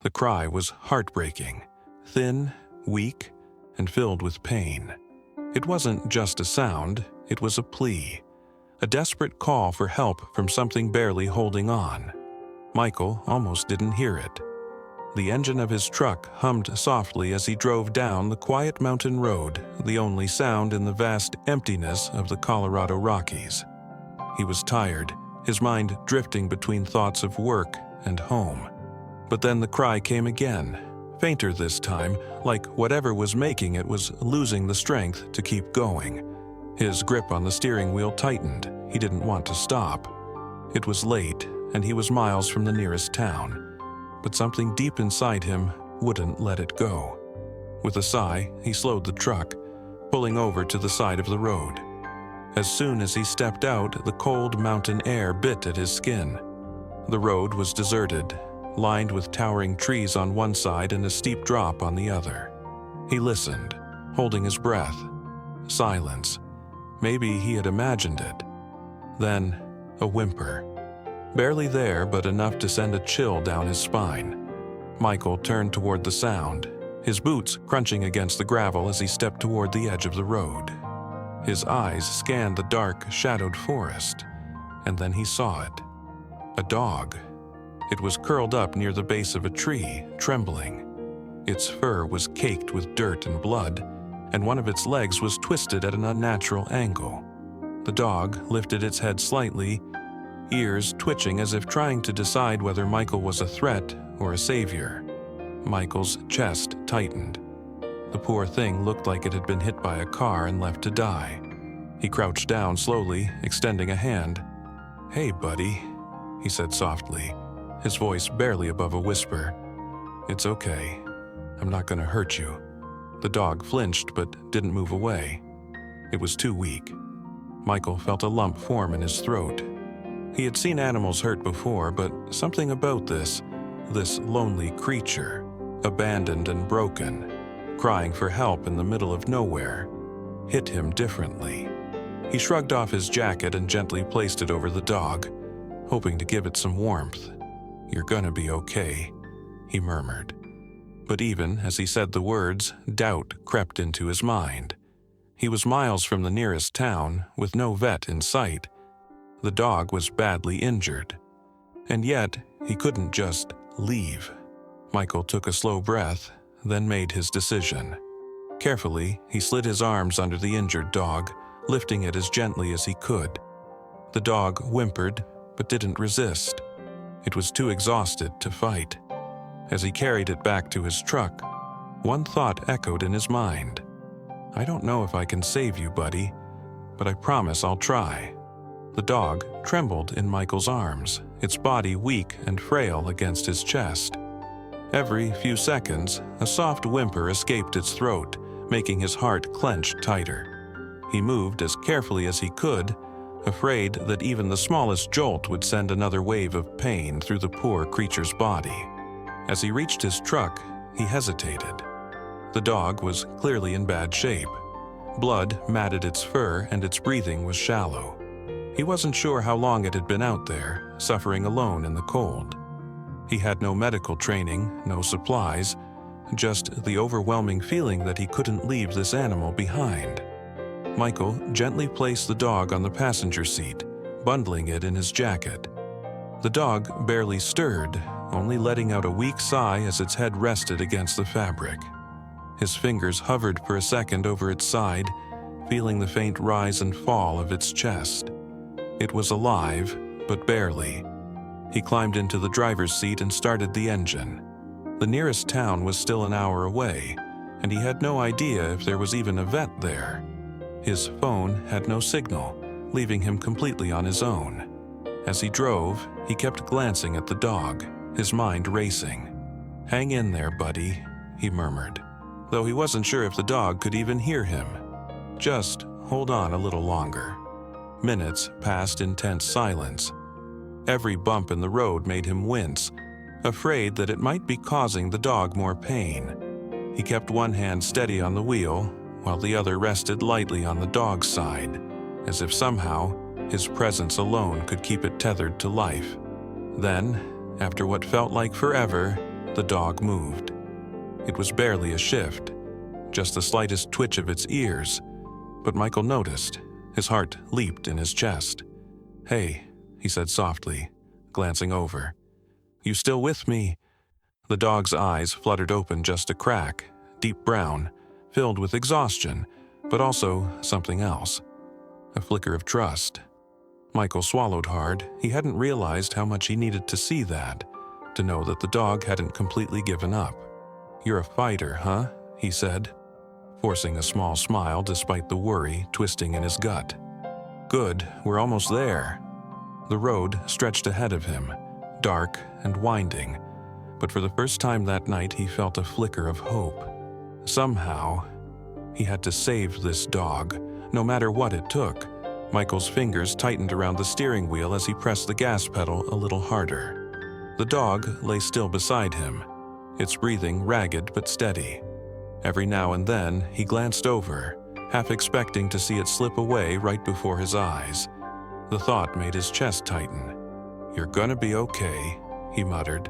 The cry was heartbreaking, thin, weak, and filled with pain. It wasn't just a sound, it was a plea, a desperate call for help from something barely holding on. Michael almost didn't hear it. The engine of his truck hummed softly as he drove down the quiet mountain road, the only sound in the vast emptiness of the Colorado Rockies. He was tired, his mind drifting between thoughts of work and home. But then the cry came again, fainter this time, like whatever was making it was losing the strength to keep going. His grip on the steering wheel tightened. He didn't want to stop. It was late, and he was miles from the nearest town. But something deep inside him wouldn't let it go. With a sigh, he slowed the truck, pulling over to the side of the road. As soon as he stepped out, the cold mountain air bit at his skin. The road was deserted, lined with towering trees on one side and a steep drop on the other. He listened, holding his breath. Silence. Maybe he had imagined it. Then, a whimper. Barely there, but enough to send a chill down his spine. Michael turned toward the sound, his boots crunching against the gravel as he stepped toward the edge of the road. His eyes scanned the dark, shadowed forest, and then he saw it. A dog. It was curled up near the base of a tree, trembling. Its fur was caked with dirt and blood, and one of its legs was twisted at an unnatural angle. The dog lifted its head slightly, ears twitching as if trying to decide whether Michael was a threat or a savior. Michael's chest tightened. The poor thing looked like it had been hit by a car and left to die. He crouched down slowly, extending a hand. "Hey, buddy," he said softly, his voice barely above a whisper. "It's okay. I'm not going to hurt you." The dog flinched but didn't move away. It was too weak. Michael felt a lump form in his throat. He had seen animals hurt before, but something about this lonely creature, abandoned and broken, crying for help in the middle of nowhere, hit him differently. He shrugged off his jacket and gently placed it over the dog, hoping to give it some warmth. "You're gonna be okay," he murmured. But even as he said the words, doubt crept into his mind. He was miles from the nearest town, with no vet in sight. The dog was badly injured. And yet, he couldn't just leave. Michael took a slow breath, then made his decision. Carefully, he slid his arms under the injured dog, lifting it as gently as he could. The dog whimpered, but didn't resist. It was too exhausted to fight. As he carried it back to his truck, one thought echoed in his mind. "I don't know if I can save you, buddy, but I promise I'll try." The dog trembled in Michael's arms, its body weak and frail against his chest. Every few seconds, a soft whimper escaped its throat, making his heart clench tighter. He moved as carefully as he could, afraid that even the smallest jolt would send another wave of pain through the poor creature's body. As he reached his truck, he hesitated. The dog was clearly in bad shape. Blood matted its fur and its breathing was shallow. He wasn't sure how long it had been out there, suffering alone in the cold. He had no medical training, no supplies, just the overwhelming feeling that he couldn't leave this animal behind. Michael gently placed the dog on the passenger seat, bundling it in his jacket. The dog barely stirred, only letting out a weak sigh as its head rested against the fabric. His fingers hovered for a second over its side, feeling the faint rise and fall of its chest. It was alive, but barely. He climbed into the driver's seat and started the engine. The nearest town was still an hour away, and he had no idea if there was even a vet there. His phone had no signal, leaving him completely on his own. As he drove, he kept glancing at the dog, his mind racing. "Hang in there, buddy," he murmured, though he wasn't sure if the dog could even hear him. "Just hold on a little longer." Minutes passed in tense silence. Every bump in the road made him wince, afraid that it might be causing the dog more pain. He kept one hand steady on the wheel, while the other rested lightly on the dog's side, as if somehow his presence alone could keep it tethered to life. Then, after what felt like forever, the dog moved. It was barely a shift, just the slightest twitch of its ears, but Michael noticed. His heart leaped in his chest. "Hey," he said softly, glancing over. "You still with me?" The dog's eyes fluttered open just a crack, deep brown, filled with exhaustion, but also something else. A flicker of trust. Michael swallowed hard. He hadn't realized how much he needed to see that, to know that the dog hadn't completely given up. "You're a fighter, huh?" he said, forcing a small smile despite the worry twisting in his gut. "Good, we're almost there." The road stretched ahead of him, dark and winding, but for the first time that night he felt a flicker of hope. Somehow, he had to save this dog, no matter what it took. Michael's fingers tightened around the steering wheel as he pressed the gas pedal a little harder. The dog lay still beside him, its breathing ragged but steady. Every now and then, he glanced over, half expecting to see it slip away right before his eyes. The thought made his chest tighten. "You're gonna be okay," he muttered,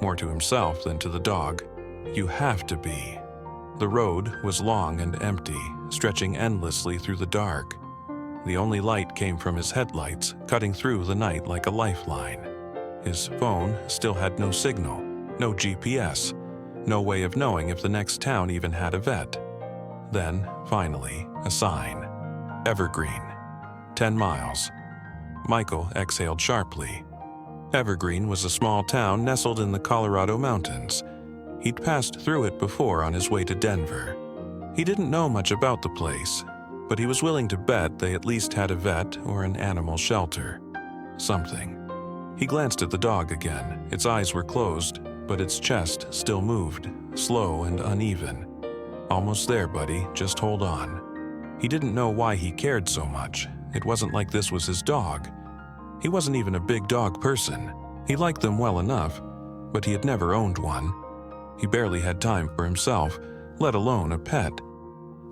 more to himself than to the dog. "You have to be." The road was long and empty, stretching endlessly through the dark. The only light came from his headlights, cutting through the night like a lifeline. His phone still had no signal, no GPS, no way of knowing if the next town even had a vet. Then, finally, a sign. Evergreen. 10 miles. Michael exhaled sharply. Evergreen was a small town nestled in the Colorado mountains. He'd passed through it before on his way to Denver. He didn't know much about the place, but he was willing to bet they at least had a vet or an animal shelter. Something. He glanced at the dog again. Its eyes were closed, but its chest still moved, slow and uneven. "Almost there, buddy. Just hold on." He didn't know why he cared so much. It wasn't like this was his dog. He wasn't even a big dog person. He liked them well enough, but he had never owned one. He barely had time for himself, let alone a pet.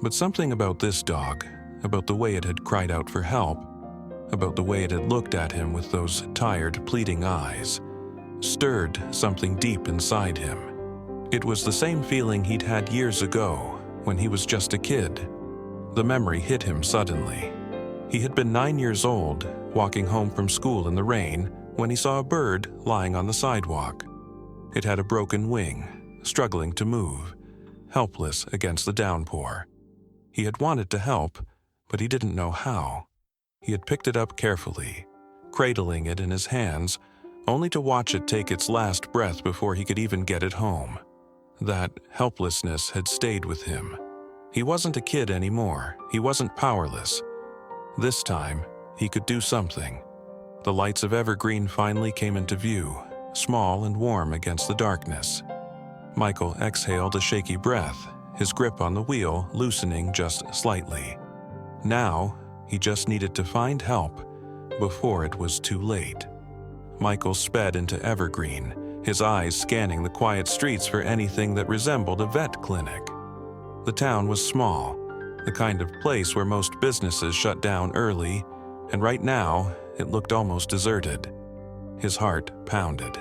But something about this dog, about the way it had cried out for help, about the way it had looked at him with those tired, pleading eyes, stirred something deep inside him. It was the same feeling he'd had years ago, when he was just a kid. The memory hit him suddenly. He had been 9 years old, walking home from school in the rain, when he saw a bird lying on the sidewalk. It had a broken wing, struggling to move, helpless against the downpour. He had wanted to help, but he didn't know how. He had picked it up carefully, cradling it in his hands, only to watch it take its last breath before he could even get it home. That helplessness had stayed with him. He wasn't a kid anymore. He wasn't powerless. This time, he could do something. The lights of Evergreen finally came into view, small and warm against the darkness. Michael exhaled a shaky breath, his grip on the wheel loosening just slightly. Now, he just needed to find help before it was too late. Michael sped into Evergreen, his eyes scanning the quiet streets for anything that resembled a vet clinic. The town was small, the kind of place where most businesses shut down early, and right now it looked almost deserted. His heart pounded.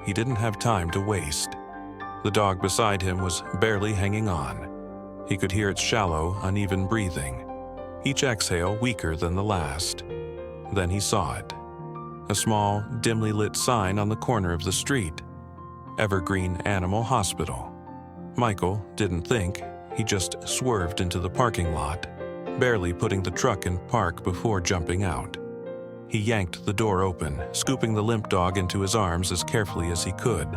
He didn't have time to waste. The dog beside him was barely hanging on. He could hear its shallow, uneven breathing, each exhale weaker than the last. Then he saw it. A small, dimly lit sign on the corner of the street. Evergreen Animal Hospital. Michael didn't think. He just swerved into the parking lot, barely putting the truck in park before jumping out. He yanked the door open, scooping the limp dog into his arms as carefully as he could.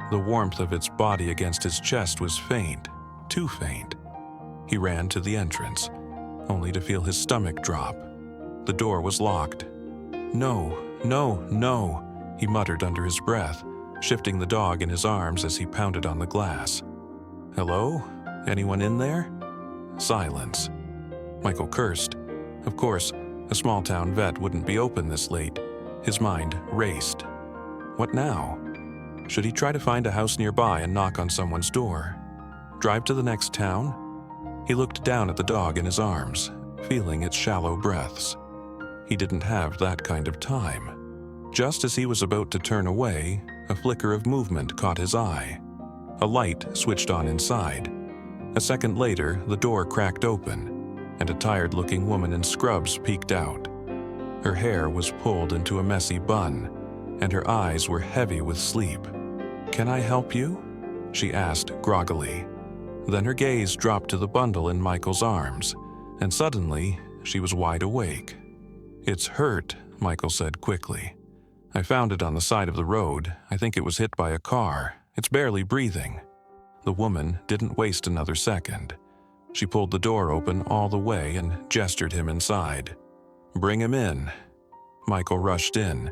The warmth of its body against his chest was faint, too faint. He ran to the entrance, only to feel his stomach drop. The door was locked. "No, no, no," he muttered under his breath, shifting the dog in his arms as he pounded on the glass. "Hello? Anyone in there?" Silence. Michael cursed. Of course, a small-town vet wouldn't be open this late. His mind raced. What now? Should he try to find a house nearby and knock on someone's door? Drive to the next town? He looked down at the dog in his arms, feeling its shallow breaths. He didn't have that kind of time. Just as he was about to turn away, a flicker of movement caught his eye. A light switched on inside. A second later, the door cracked open, and a tired-looking woman in scrubs peeked out. Her hair was pulled into a messy bun, and her eyes were heavy with sleep. "Can I help you?" she asked groggily. Then her gaze dropped to the bundle in Michael's arms, and suddenly she was wide awake. "It's hurt," Michael said quickly. "I found it on the side of the road. I think it was hit by a car. It's barely breathing." The woman didn't waste another second. She pulled the door open all the way and gestured him inside. "Bring him in." Michael rushed in,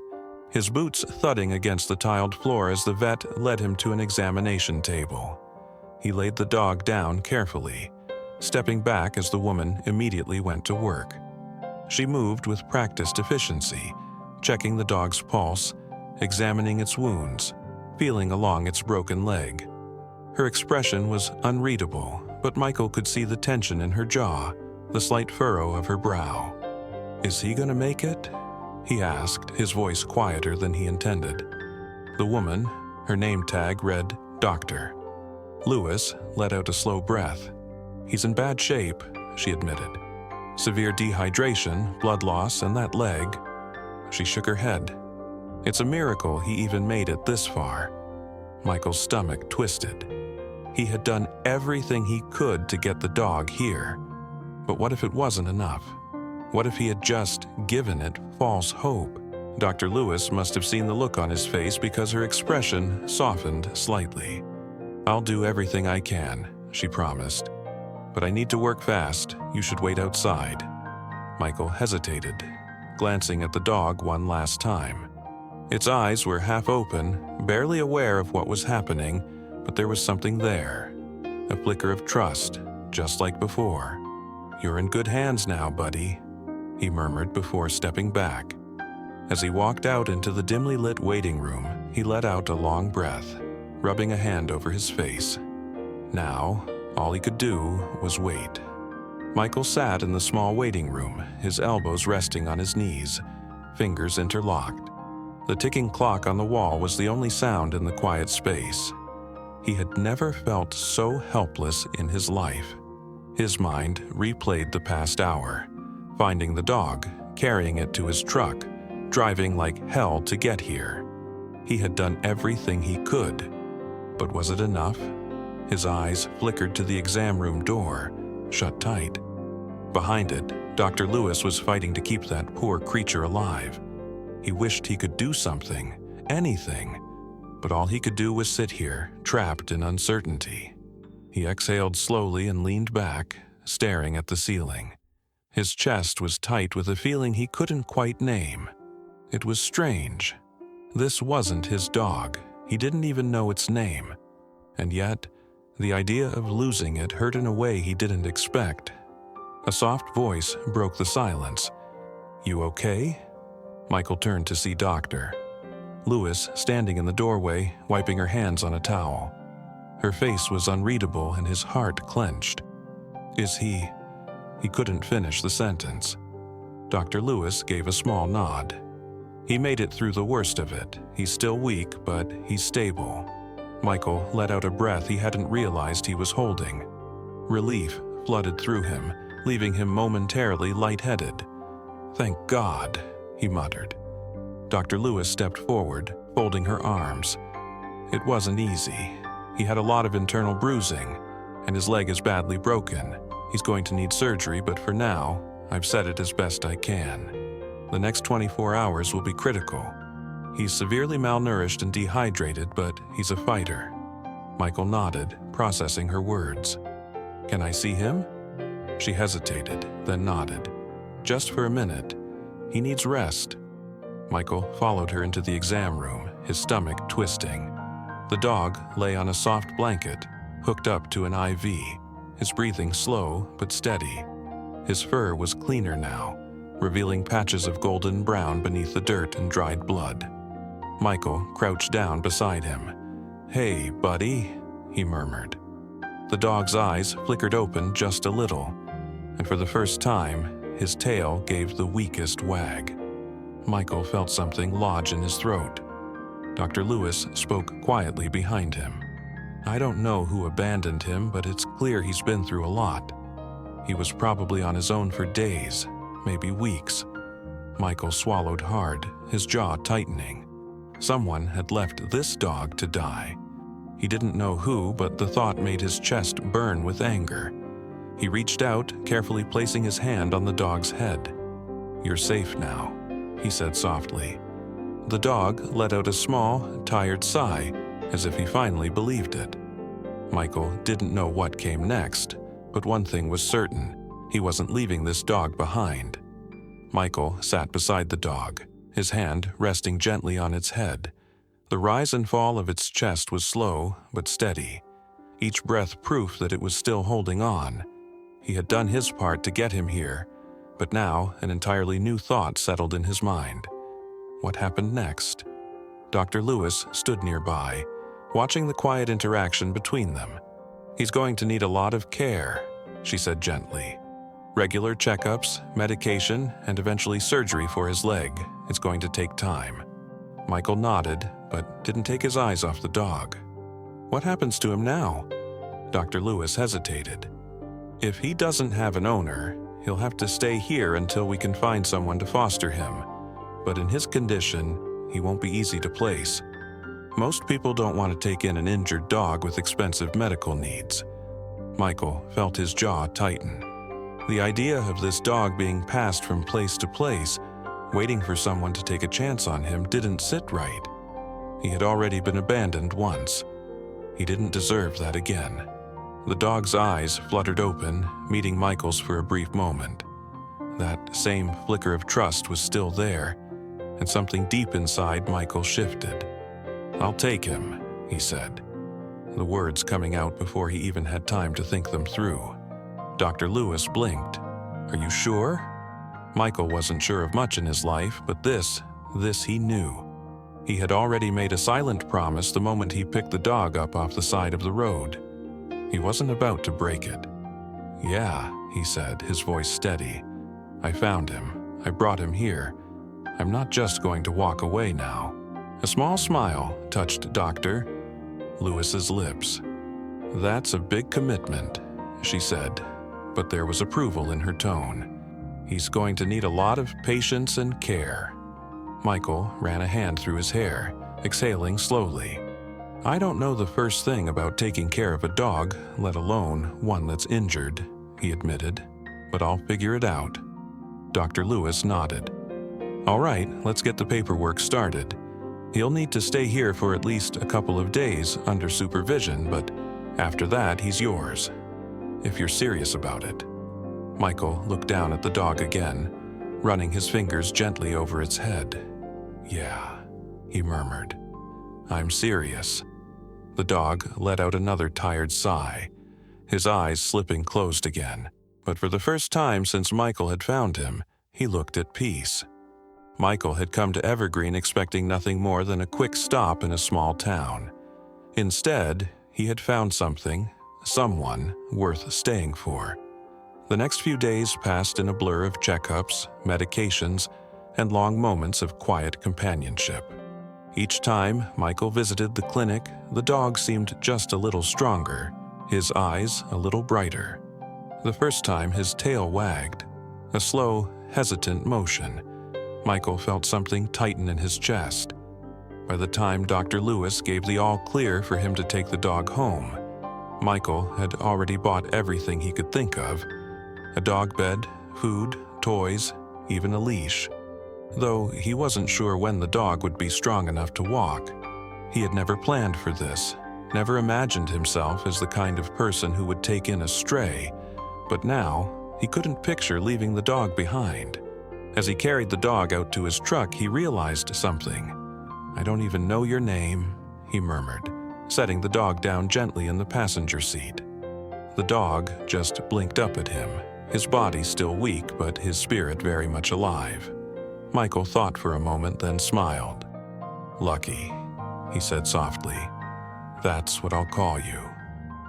his boots thudding against the tiled floor as the vet led him to an examination table. He laid the dog down carefully, stepping back as the woman immediately went to work. She moved with practiced efficiency, checking the dog's pulse, examining its wounds, feeling along its broken leg. Her expression was unreadable, but Michael could see the tension in her jaw, the slight furrow of her brow. "Is he gonna make it?" he asked, his voice quieter than he intended. The woman, her name tag read Doctor. Lewis let out a slow breath. "He's in bad shape," she admitted. "Severe dehydration, blood loss, and that leg." She shook her head. "It's a miracle he even made it this far." Michael's stomach twisted. He had done everything he could to get the dog here. But what if it wasn't enough? What if he had just given it false hope? Dr. Lewis must have seen the look on his face because her expression softened slightly. "I'll do everything I can," she promised. "But I need to work fast. You should wait outside." Michael hesitated, glancing at the dog one last time. Its eyes were half open, barely aware of what was happening, but there was something there. A flicker of trust, just like before. "You're in good hands now, buddy," he murmured before stepping back. As he walked out into the dimly lit waiting room, he let out a long breath, rubbing a hand over his face. Now, all he could do was wait. Michael sat in the small waiting room, his elbows resting on his knees, fingers interlocked. The ticking clock on the wall was the only sound in the quiet space. He had never felt so helpless in his life. His mind replayed the past hour, finding the dog, carrying it to his truck, driving like hell to get here. He had done everything he could, but was it enough? His eyes flickered to the exam room door, shut tight. Behind it, Dr. Lewis was fighting to keep that poor creature alive. He wished he could do something, anything, but all he could do was sit here, trapped in uncertainty. He exhaled slowly and leaned back, staring at the ceiling. His chest was tight with a feeling he couldn't quite name. It was strange. This wasn't his dog. He didn't even know its name. And yet, the idea of losing it hurt in a way he didn't expect. A soft voice broke the silence. "You okay?" Michael turned to see Doctor Lewis standing in the doorway, wiping her hands on a towel. Her face was unreadable and his heart clenched. "Is he?" He couldn't finish the sentence. Dr. Lewis gave a small nod. "He made it through the worst of it. He's still weak, but he's stable." Michael let out a breath he hadn't realized he was holding. Relief flooded through him, leaving him momentarily lightheaded. "Thank God," he muttered. Dr. Lewis stepped forward, folding her arms. "It wasn't easy. He had a lot of internal bruising, and his leg is badly broken. He's going to need surgery, but for now, I've said it as best I can. The next 24 hours will be critical. He's severely malnourished and dehydrated, but he's a fighter." Michael nodded, processing her words. "Can I see him?" She hesitated, then nodded. "Just for a minute. He needs rest." Michael followed her into the exam room, his stomach twisting. The dog lay on a soft blanket, hooked up to an IV, his breathing slow but steady. His fur was cleaner now, revealing patches of golden brown beneath the dirt and dried blood. Michael crouched down beside him. "Hey, buddy," he murmured. The dog's eyes flickered open just a little, and for the first time, his tail gave the weakest wag. Michael felt something lodge in his throat. Dr. Lewis spoke quietly behind him. "I don't know who abandoned him, but it's clear he's been through a lot. He was probably on his own for days, maybe weeks." Michael swallowed hard, his jaw tightening. Someone had left this dog to die. He didn't know who, but the thought made his chest burn with anger. He reached out, carefully placing his hand on the dog's head. "You're safe now," he said softly. The dog let out a small, tired sigh, as if he finally believed it. Michael didn't know what came next, but one thing was certain: he wasn't leaving this dog behind. Michael sat beside the dog, his hand resting gently on its head. The rise and fall of its chest was slow but steady, each breath proof that it was still holding on. He had done his part to get him here, but now an entirely new thought settled in his mind. What happened next? Dr. Lewis stood nearby, watching the quiet interaction between them. "He's going to need a lot of care," she said gently. "Regular checkups, medication, and eventually surgery for his leg. It's going to take time." Michael nodded, but didn't take his eyes off the dog. "What happens to him now?" Dr. Lewis hesitated. "If he doesn't have an owner, he'll have to stay here until we can find someone to foster him. But in his condition, he won't be easy to place. Most people don't want to take in an injured dog with expensive medical needs." Michael felt his jaw tighten. The idea of this dog being passed from place to place, waiting for someone to take a chance on him, didn't sit right. He had already been abandoned once. He didn't deserve that again. The dog's eyes fluttered open, meeting Michael's for a brief moment. That same flicker of trust was still there, and something deep inside Michael shifted. "I'll take him," he said, the words coming out before he even had time to think them through. Dr. Lewis blinked. "Are you sure?" Michael wasn't sure of much in his life, but this he knew. He had already made a silent promise the moment he picked the dog up off the side of the road. He wasn't about to break it. "Yeah," he said, his voice steady. "I found him. I brought him here. I'm not just going to walk away now." A small smile touched Dr. Lewis's lips. "That's a big commitment," she said, but there was approval in her tone. "He's going to need a lot of patience and care." Michael ran a hand through his hair, exhaling slowly. "I don't know the first thing about taking care of a dog, let alone one that's injured," he admitted, "but I'll figure it out." Dr. Lewis nodded. "All right, let's get the paperwork started. He'll need to stay here for at least a couple of days under supervision, but after that, he's yours, if you're serious about it." Michael looked down at the dog again, running his fingers gently over its head. "Yeah," he murmured. "I'm serious." The dog let out another tired sigh, his eyes slipping closed again. But for the first time since Michael had found him, he looked at peace. Michael had come to Evergreen expecting nothing more than a quick stop in a small town. Instead, he had found someone worth staying for. The next few days passed in a blur of checkups, medications, and long moments of quiet companionship. Each time Michael visited the clinic, the dog seemed just a little stronger, his eyes a little brighter. The first time his tail wagged, a slow, hesitant motion. Michael felt something tighten in his chest. By the time Dr. Lewis gave the all-clear for him to take the dog home, Michael had already bought everything he could think of: a dog bed, food, toys, even a leash. Though he wasn't sure when the dog would be strong enough to walk. He had never planned for this, never imagined himself as the kind of person who would take in a stray, but now he couldn't picture leaving the dog behind. As he carried the dog out to his truck, he realized something. "I don't even know your name," he murmured, setting the dog down gently in the passenger seat. The dog just blinked up at him, his body still weak but his spirit very much alive. Michael thought for a moment, then smiled. "Lucky," he said softly. "That's what I'll call you."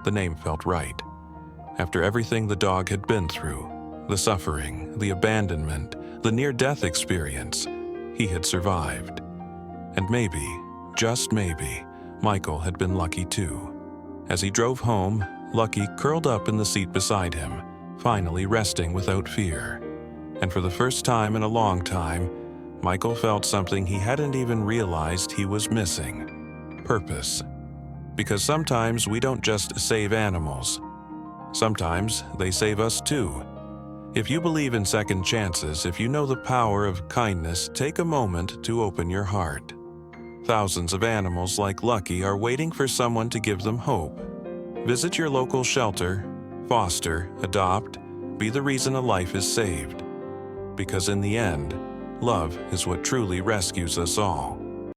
The name felt right. After everything the dog had been through, the suffering, the abandonment, the near-death experience, he had survived. And maybe, just maybe, Michael had been lucky too. As he drove home, Lucky curled up in the seat beside him, finally resting without fear. And for the first time in a long time, Michael felt something he hadn't even realized he was missing: purpose. Because sometimes we don't just save animals. Sometimes they save us too. If you believe in second chances, if you know the power of kindness, take a moment to open your heart. Thousands of animals like Lucky are waiting for someone to give them hope. Visit your local shelter, foster, adopt, be the reason a life is saved. Because in the end, love is what truly rescues us all.